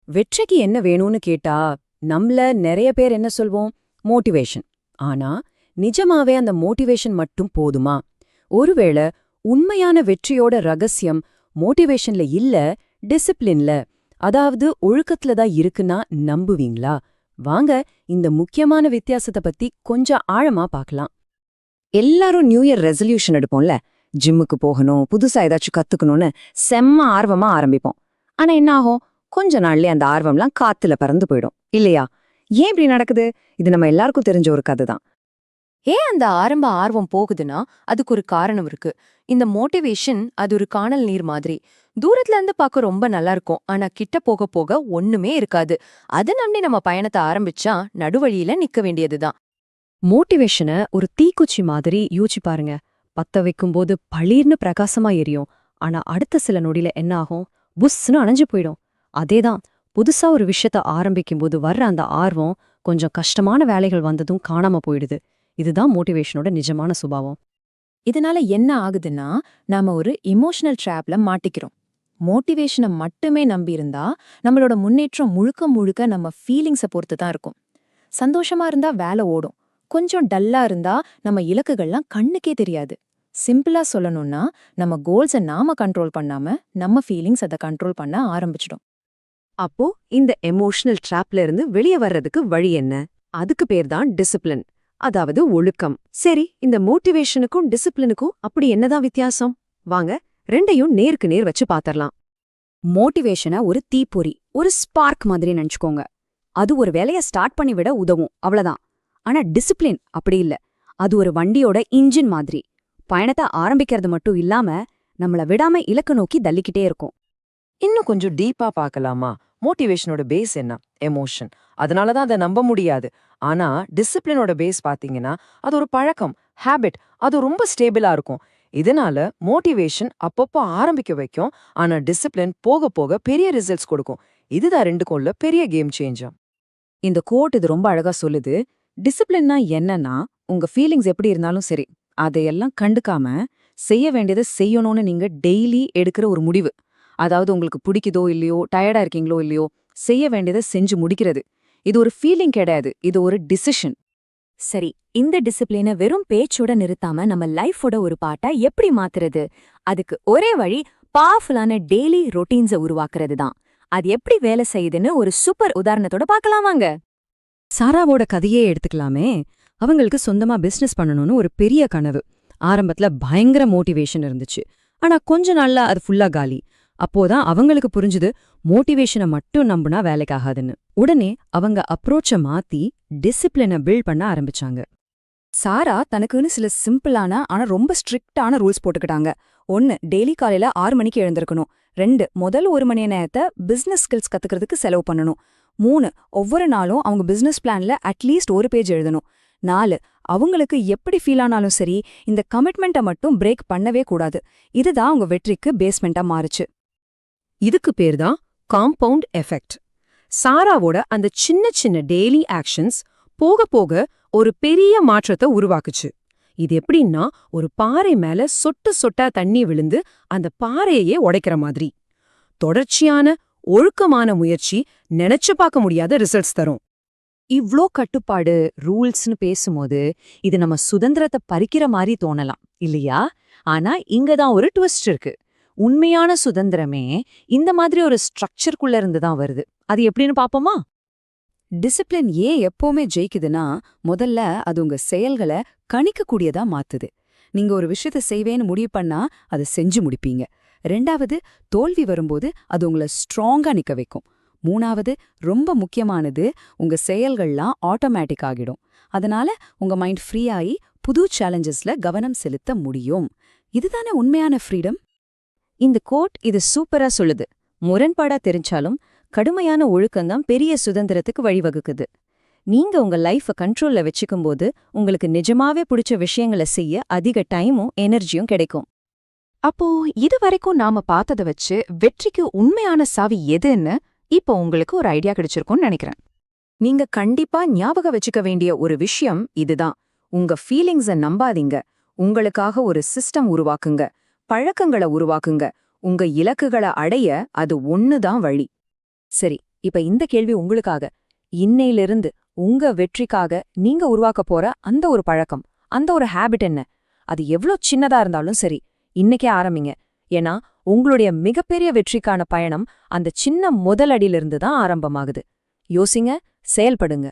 வெற்றிக்கு என்ன வேணும்னு கேட்டா நம்மள நிறைய பேர் என்ன சொல்வோம்? மோட்டிவேஷன். ஆனா நிஜமாவே அந்த மோட்டிவேஷன் மட்டும் போதுமா? ஒருவேளை உண்மையான வெற்றியோட ரகசியம் மோட்டிவேஷன்ல இல்ல, டிசிப்ளின்ல, அதாவது ஒழுக்கத்துல தான் இருக்குன்னா நம்புவீங்களா? வாங்க இந்த முக்கியமான வித்தியாசத்தை பத்தி கொஞ்சம் ஆழமா பார்க்கலாம். எல்லாரும் நியூ இயர் ரெசல்யூஷன் எடுப்போம்ல, ஜிம்முக்கு போகணும், புதுசா ஏதாச்சும் கத்துக்கணும்னு செம்ம ஆர்வமா ஆரம்பிப்போம். ஆனா என்ன ஆகும்? கொஞ்ச நாள்லயே அந்த ஆர்வம்லாம் காத்துல பறந்து போயிடும் இல்லையா? ஏன் இப்படி நடக்குது? இது நம்ம எல்லாருக்கும் தெரிஞ்ச ஒரு கதை தான். ஏன் அந்த ஆரம்ப ஆர்வம் போகுதுன்னா அதுக்கு ஒரு காரணம் இருக்கு. இந்த மோட்டிவேஷன் அது ஒரு கானல் நீர் மாதிரி. தூரத்துல இருந்து பார்க்க ரொம்ப நல்லா இருக்கும், ஆனா கிட்ட போக போக ஒண்ணுமே இருக்காது. அதை நம்பி நம்ம பயணத்தை ஆரம்பிச்சா நடுவழியில நிக்க வேண்டியதுதான். மோட்டிவேஷனை ஒரு தீக்குச்சி மாதிரி யோசிச்சு பாருங்க. பத்த வைக்கும்போது பளீர்னு பிரகாசமா எரியும். ஆனா அடுத்த சில நொடியில என்ன ஆகும்? புஸ்ன்னு அணைஞ்சு போயிடும். அதேதான், புதுசா ஒரு விஷயத்த ஆரம்பிக்கும்போது வர்ற அந்த ஆர்வம் கொஞ்சம் கஷ்டமான வேலைகள் வந்ததும் காணாம போயிடுது. இதுதான் மோட்டிவேஷனோட நிஜமான சுபாவம். இதனால என்ன ஆகுதுன்னா, நாம ஒரு இமோஷனல் ட்ராப்ல மாட்டிக்கிறோம். மோட்டிவேஷனை மட்டுமே நம்பியிருந்தா நம்மளோட முன்னேற்றம் முழுக்க முழுக்க நம்ம ஃபீலிங்ஸை பொறுத்து தான் இருக்கும். சந்தோஷமா இருந்தா வேலை ஓடும், கொஞ்சம் டல்லா இருந்தா நம்ம இலக்குகள்லாம் கண்ணுக்கே தெரியாது. சிம்பிளா சொல்லணும்னா, நம்ம கோல்ஸை நாம கண்ட்ரோல் பண்ணாம நம்ம ஃபீலிங்ஸ் அதை கண்ட்ரோல் பண்ண ஆரம்பிச்சிடும். அப்போ இந்த எமோஷனல் ட்ராப்ல இருந்து வெளியே வர்றதுக்கு வழி என்ன? அதுக்கு பேர் தான் டிசிப்ளின், அதாவது ஒழுக்கம். சரி, இந்த மோட்டிவேஷனுக்கும் டிசிப்ளினுக்கும் அப்படி என்னதான் வித்தியாசம்? வாங்க ரெண்டையும் நேருக்கு நேர் வச்சு பாத்திரலாம். மோட்டிவேஷனை ஒரு தீப்பொறி, ஒரு ஸ்பார்க் மாதிரி நினைச்சுக்கோங்க. அது ஒரு வேலைய ஸ்டார்ட் பண்ணி விட உதவும், அவ்வளவுதான். ஆனா டிசிப்ளின் அப்படி இல்ல. அது ஒரு வண்டியோட இன்ஜின் மாதிரி. பயணத்தை ஆரம்பிக்கிறது மட்டும் இல்லாம நம்மள விடாம இலக்கு நோக்கி தள்ளிக்கிட்டே இருக்கும். இன்னும் கொஞ்சம் டீப்பா பார்க்கலாமா? மோட்டிவேஷனோட பேஸ் என்ன? எமோஷன். அதனாலதான் அதை நம்ப முடியாது. ஆனா டிசிப்ளினோட பேஸ் பாத்தீங்கன்னா அது ஒரு பழக்கம், ஹேபிட். அது ரொம்ப ஸ்டேபிளா இருக்கும். இதனால மோட்டிவேஷன் அப்பப்போ ஆரம்பிக்க வைக்கும், ஆனா டிசிப்ளின் போக போக பெரிய ரிசல்ட்ஸ் கொடுக்கும். இதுதான் ரெண்டுக்கும் உள்ள பெரிய கேம் சேஞ்சர். இந்த கோட் இது ரொம்ப அழகா சொல்லுது. டிசிப்ளின்னா என்னன்னா, உங்க ஃபீலிங்ஸ் எப்படி இருந்தாலும் சரி, அதையெல்லாம் கண்டுக்காம செய்ய வேண்டியதை செய்யணும்னு நீங்க டெய்லி எடுக்கிற ஒரு முடிவு. அதாவது உங்களுக்கு பிடிக்குதோ இல்லையோ, டயர்டா இருக்கீங்களோ இல்லையோ, செய்ய வேண்டியதை செஞ்சு முடிக்கிறது. இது ஒரு ஃபீலிங் கிடையாது, இது ஒரு டிசிஷன். சரி, இந்த டிசிப்ளினை வெறும் பேச்சோட நிறுத்தாம நம்ம லைஃபோட ஒரு பார்ட்டா எப்படி மாத்துறது? அதுக்கு ஒரே வழி பவர்ஃபுல்லான டெய்லி ரொட்டீன்ஸை உருவாக்குறது தான். அது எப்படி வேலை செய்யுதுன்னு ஒரு சூப்பர் உதாரணத்தோட பார்க்கலாம் வாங்க. சாராவோட கதையே எடுத்துக்கலாமே. அவங்களுக்கு சொந்தமா பிசினஸ் பண்ணணும்னு ஒரு பெரிய கனவு. ஆரம்பத்துல பயங்கர மோட்டிவேஷன் இருந்துச்சு. ஆனா கொஞ்ச நாள்ல அது ஃபுல்லா காலி. அப்போதான் அவங்களுக்கு புரிஞ்சுது, மோட்டிவேஷனை மட்டும் நம்புனா வேலைக்காகாதுன்னு. உடனே அவங்க அப்ரோச்ச மாத்தி டிசிப்ளினை பில்ட் பண்ண ஆரம்பிச்சாங்க. சாரா தனக்குன்னு சில சிம்பிளான ஆனா ரொம்ப ஸ்ட்ரிக்டான ரூல்ஸ் போட்டுக்கிட்டாங்க. 1, டெய்லி காலையில 6 மணிக்கு எழுந்திருக்கணும். 2, முதல் 1 மணி நேரத்தை பிசினஸ் ஸ்கில்ஸ் கத்துக்கிறதுக்கு செலவு பண்ணணும். 3, ஒவ்வொரு நாளும் அவங்க பிசினஸ் பிளான்ல அட்லீஸ்ட் ஒரு பேஜ் எழுதணும். 4, அவங்களுக்கு எப்படி ஃபீல் ஆனாலும் சரி, இந்த கமிட்மெண்ட்டை மட்டும் பிரேக் பண்ணவே கூடாது. இதுதான் அவங்க வெற்றிக்கு பேஸ்மெண்டா மாறுச்சு. இதுக்கு பேர் தான் காம்பவுண்ட் எஃபெக்ட். சாராவோட அந்த சின்ன சின்ன டெய்லி ஆக்ஷன்ஸ் போக போக ஒரு பெரிய மாற்றத்தை உருவாக்குச்சு. இது எப்படின்னா, ஒரு பாறை மேல சொட்டு சொட்டா தண்ணி விழுந்து அந்த பாறையே உடைக்கிற மாதிரி. தொடர்ச்சியான ஒழுக்கமான முயற்சி நினைச்சு பார்க்க முடியாத ரிசல்ட்ஸ் தரும். இவ்ளோ கட்டுப்பாடு, ரூல்ஸ்னு பேசும்போது இது நம்ம சுதந்திரத்தை பறிக்கிற மாதிரி தோணலாம் இல்லையா? ஆனா இங்கதான் ஒரு ட்விஸ்ட் இருக்கு. உண்மையான சுதந்திரமே இந்த மாதிரி ஒரு ஸ்ட்ரக்சர்க்குள்ள இருந்து தான் வருது. அது எப்படின்னு பாப்போமா? டிசிப்ளின் ஏன் எப்பவுமே ஜெயிக்குதுன்னா, முதல்ல அது உங்க செயல்களை கணிக்கக்கூடியதா மாத்துது. நீங்க ஒரு விஷயத்த செய்வேன்னு முடிவு பண்ணா அதை செஞ்சு முடிப்பீங்க. 2வது, தோல்வி வரும்போது அது உங்களை ஸ்ட்ராங்கா நிக்க வைக்கும். 3வது, ரொம்ப முக்கியமானது, உங்க செயல்கள்லாம் ஆட்டோமேட்டிக் ஆகிடும். அதனால உங்க மைண்ட் ஃப்ரீ ஆகி புது சேலஞ்சஸ்ல கவனம் செலுத்த முடியும். இதுதானே உண்மையான ஃப்ரீடம். இந்த கோட் இது சூப்பரா சொல்லுது. முரண்பாடா தெரிஞ்சாலும் கடுமையான ஒழுக்கம்தான் பெரிய சுதந்திரத்துக்கு வழிவகுக்குது. நீங்க உங்க லைஃப கண்ட்ரோல்ல வச்சுக்கும்போது உங்களுக்கு நிஜமாவே பிடிச்ச விஷயங்களை செய்ய அதிக டைமும் எனர்ஜியும் கிடைக்கும். அப்போ இது வரைக்கும் நாம பார்த்ததை வச்சு வெற்றிக்கு உண்மையான சாவி எதுன்னு இப்போ உங்களுக்கு ஒரு ஐடியா கிடைச்சிருக்கும்னு நினைக்கிறேன். நீங்க கண்டிப்பா ஞாபகம் வச்சுக்க வேண்டிய ஒரு விஷயம் இதுதான். உங்க ஃபீலிங்ஸை நம்பாதீங்க. உங்களுக்காக ஒரு சிஸ்டம் உருவாக்குங்க, பழக்கங்களை உருவாக்குங்க. உங்க இலக்குகளை அடைய அது ஒண்ணுதான் வழி. சரி, இப்ப இந்த கேள்வி உங்களுக்காக. இன்னையிலிருந்து உங்க வெற்றிக்காக நீங்க உருவாக்க போற அந்த ஒரு பழக்கம், அந்த ஒரு ஹேபிட் என்ன? அது எவ்ளோ சின்னதா இருந்தாலும் சரி, இன்னைக்கே ஆரம்பிங்க. ஏன்னா உங்களுடைய மிகப்பெரிய வெற்றிக்கான பயணம் அந்த சின்ன முதல் அடியிலிருந்து தான் ஆரம்பமாகுது. யோசிங்க, செயல்படுங்க.